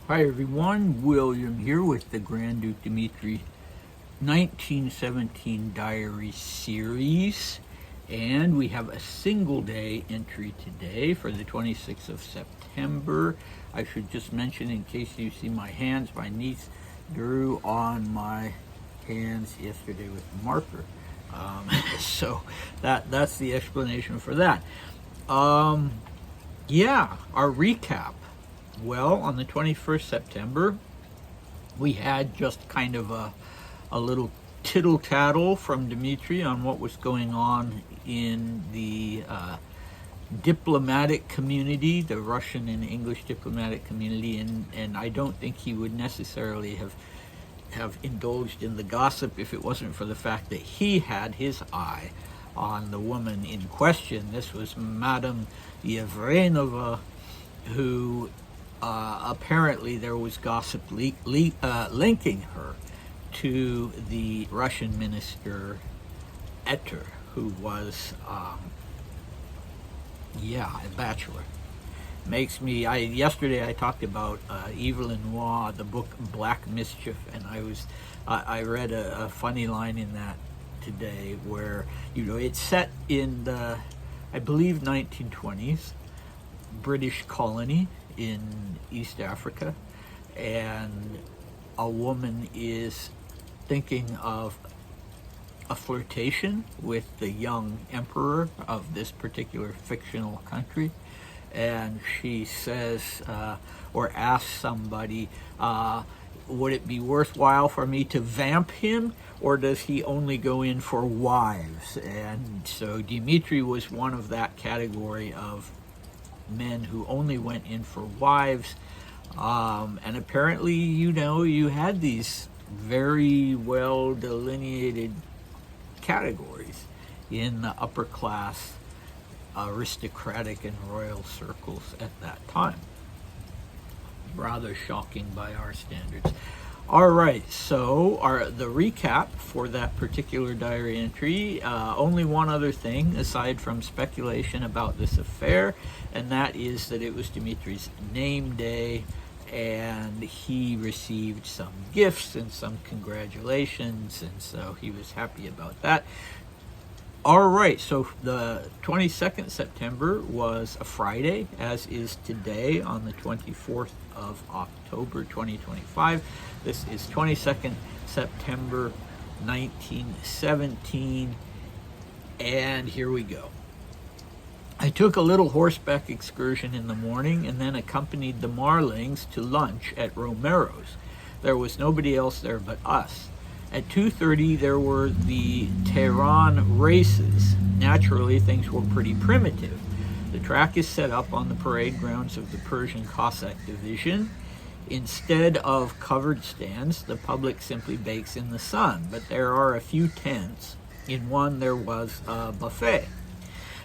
Hi everyone, William here with the Grand Duke Dmitri 1917 Diary Series, and we have a single day entry today for the 26th of September. I should just mention, in case you see my hands, my niece drew on my hands yesterday with a marker. So that's the explanation for that. Yeah, our recap. Well, on the 21st September, we had just kind of a little tittle tattle from Dmitri on what was going on in the diplomatic community, the Russian and English diplomatic community, and I don't think he would necessarily have indulged in the gossip if it wasn't for the fact that he had his eye on the woman in question. This was Madame Yevrenova, who apparently there was gossip linking her to the Russian minister Etter, who was, a bachelor. Yesterday I talked about Evelyn Waugh, the book Black Mischief, and I read a funny line in that today where, it's set in the, I believe, 1920s, British colony in East Africa, and a woman is thinking of a flirtation with the young emperor of this particular fictional country, and she says or asks somebody, would it be worthwhile for me to vamp him, or does he only go in for wives? And so Dmitri was one of that category of men who only went in for wives, and apparently, you had these very well delineated categories in the upper class aristocratic and royal circles at that time. Rather shocking by our standards. All right, so the recap for that particular diary entry, only one other thing aside from speculation about this affair, and that is that it was Dmitri's name day, and he received some gifts and some congratulations, and so he was happy about that. All right, so the 22nd September was a Friday, as is today on the 24th of October 2025. This is 22nd September 1917, and here we go. I took a little horseback excursion in the morning and then accompanied the Marlings to lunch at Romero's. There was nobody else there but us. At 2:30 there were the Tehran races. Naturally, things were pretty primitive. The track is set up on the parade grounds of the Persian Cossack Division. Instead of covered stands, the public simply bakes in the sun, but there are a few tents. In one there was a buffet.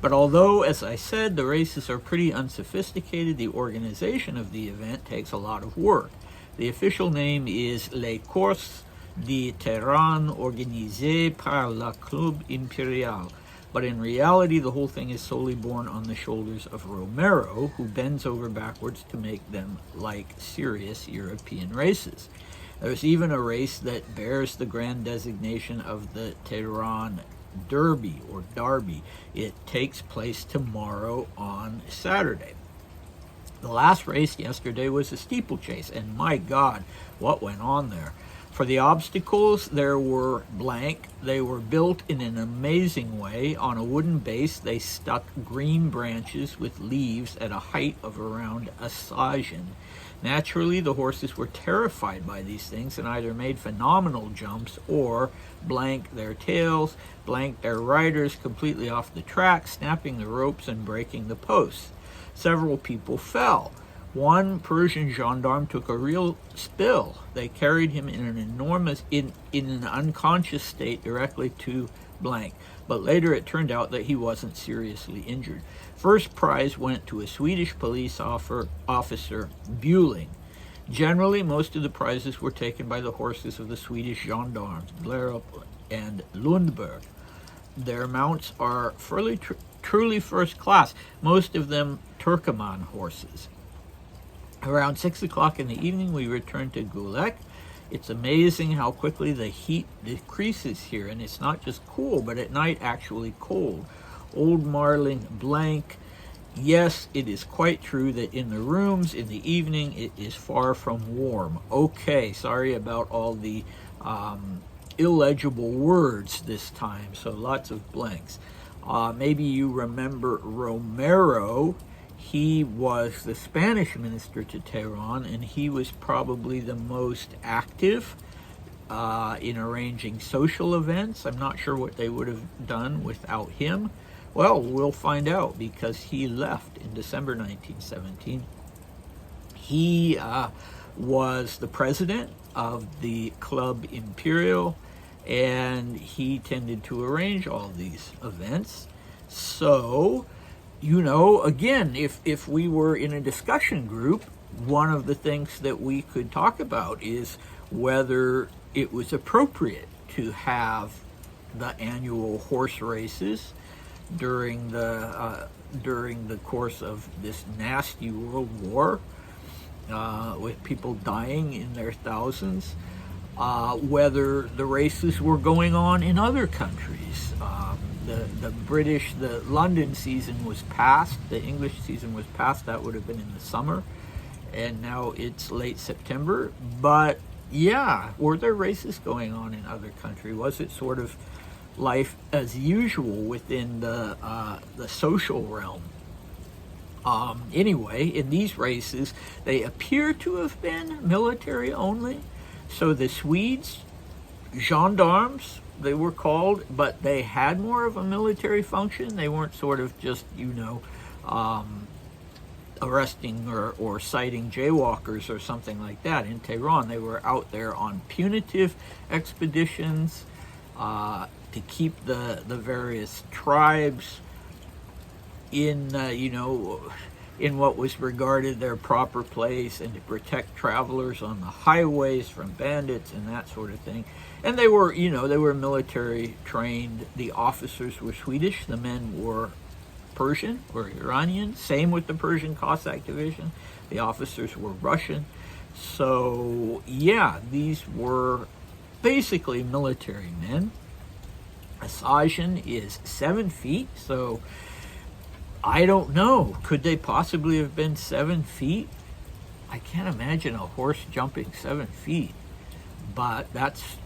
But although, as I said, the races are pretty unsophisticated, the organization of the event takes a lot of work. The official name is Les Courses de Terrain organisées par la Club Impérial, but in reality the whole thing is solely borne on the shoulders of Romero, who bends over backwards to make them like serious European races. There's even a race that bears the grand designation of the Tehran Derby or Derby. It takes place tomorrow on Saturday. The last race yesterday was a steeplechase, and my God, what went on there. For the obstacles, there were blank. They were built in an amazing way. On a wooden base, they stuck green branches with leaves at a height of around a sazhen. Naturally, the horses were terrified by these things and either made phenomenal jumps or blank their tails, blank their riders completely off the track, snapping the ropes and breaking the posts. Several people fell. One Persian gendarme took a real spill. They carried him in an unconscious state directly to blank. But later it turned out that he wasn't seriously injured. First prize went to a Swedish police officer, Buling. Generally, most of the prizes were taken by the horses of the Swedish gendarmes, Blairup and Lundberg. Their mounts are truly first class, most of them Turkoman horses. Around 6 o'clock in the evening, we returned to Gulhek. It's amazing how quickly the heat decreases here, and it's not just cool, but at night actually cold. Old Marling blank. Yes, it is quite true that in the rooms in the evening it is far from warm. Okay, sorry about all the illegible words this time, so lots of blanks. Maybe you remember Romero. He was the Spanish minister to Tehran, and he was probably the most active in arranging social events. I'm not sure what they would have done without him. Well, we'll find out, because he left in December 1917. He was the president of the Club Imperial, and he tended to arrange all these events. So, you know, again, if we were in a discussion group, one of the things that we could talk about is whether it was appropriate to have the annual horse races during the course of this nasty world war, with people dying in their thousands, whether the races were going on in other countries. The London season was past, the English season was past, that would have been in the summer, and now it's late September. But yeah, were there races going on in other countries? Was it sort of life as usual within the social realm? Anyway, in these races, they appear to have been military only. So the Swedes, gendarmes, they were called, but they had more of a military function. They weren't sort of just, arresting or citing jaywalkers or something like that. In Tehran, they were out there on punitive expeditions to keep the various tribes in, in what was regarded their proper place, and to protect travelers on the highways from bandits and that sort of thing. And they were, they were military trained. The officers were Swedish, the men were Persian or Iranian. Same with the Persian Cossack division. The officers were Russian. So, yeah, these were basically military men. A Sajin is 7 feet, so I don't know. Could they possibly have been 7 feet? I can't imagine a horse jumping 7 feet, but that's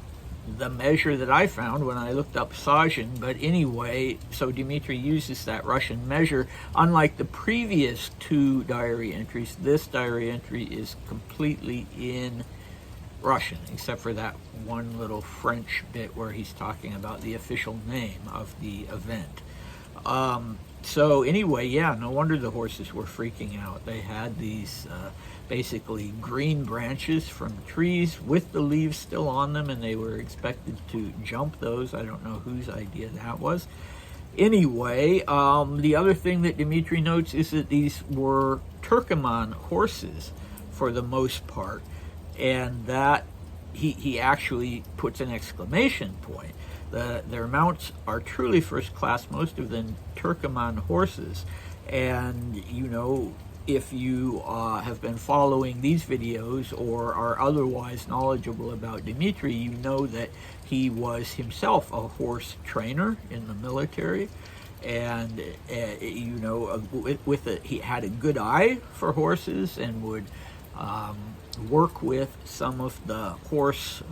the measure that I found when I looked up Sajin. But anyway, so Dmitri uses that Russian measure. Unlike the previous two diary entries, this diary entry is completely in Russian, except for that one little French bit where he's talking about the official name of the event. So anyway, yeah, no wonder the horses were freaking out. They had these basically green branches from trees with the leaves still on them, and they were expected to jump those. I don't know whose idea that was. Anyway, the other thing that Dmitri notes is that these were Turkoman horses for the most part, and that he actually puts an exclamation point. Their mounts are truly first class, most of them Turkoman horses. And, if you have been following these videos or are otherwise knowledgeable about Dmitri, you know that he was himself a horse trainer in the military. And, he had a good eye for horses and would work with some of the horse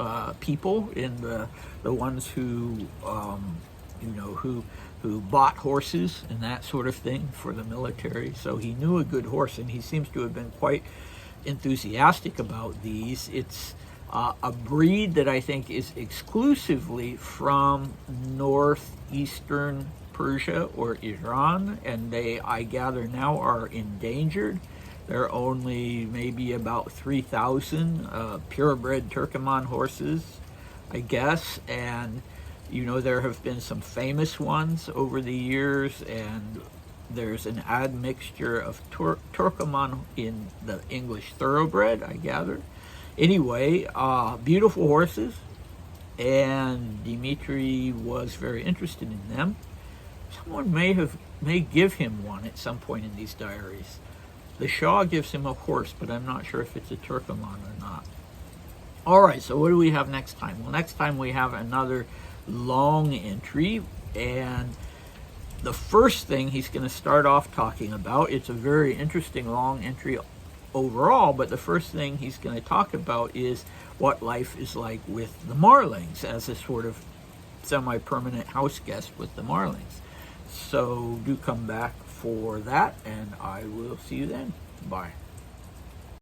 people in the ones who who bought horses and that sort of thing for the military. So he knew a good horse, and he seems to have been quite enthusiastic about these. It's a breed that I think is exclusively from northeastern Persia or Iran, and they, I gather, now are endangered. There are only maybe about 3,000 purebred Turkoman horses, I guess, and there have been some famous ones over the years, and there's an admixture of Turkoman in the English thoroughbred, I gather. Anyway, beautiful horses, and Dmitri was very interested in them. Someone may give him one at some point in these diaries. The Shah gives him a horse, but I'm not sure if it's a Turkoman or not. All right, so what do we have next time? Well, next time we have another long entry, and the first thing he's going to start off talking about, it's a very interesting long entry overall, but the first thing he's going to talk about is what life is like with the Marlings as a sort of semi-permanent house guest with the Marlings. So do come back for that, and I will see you then. Bye.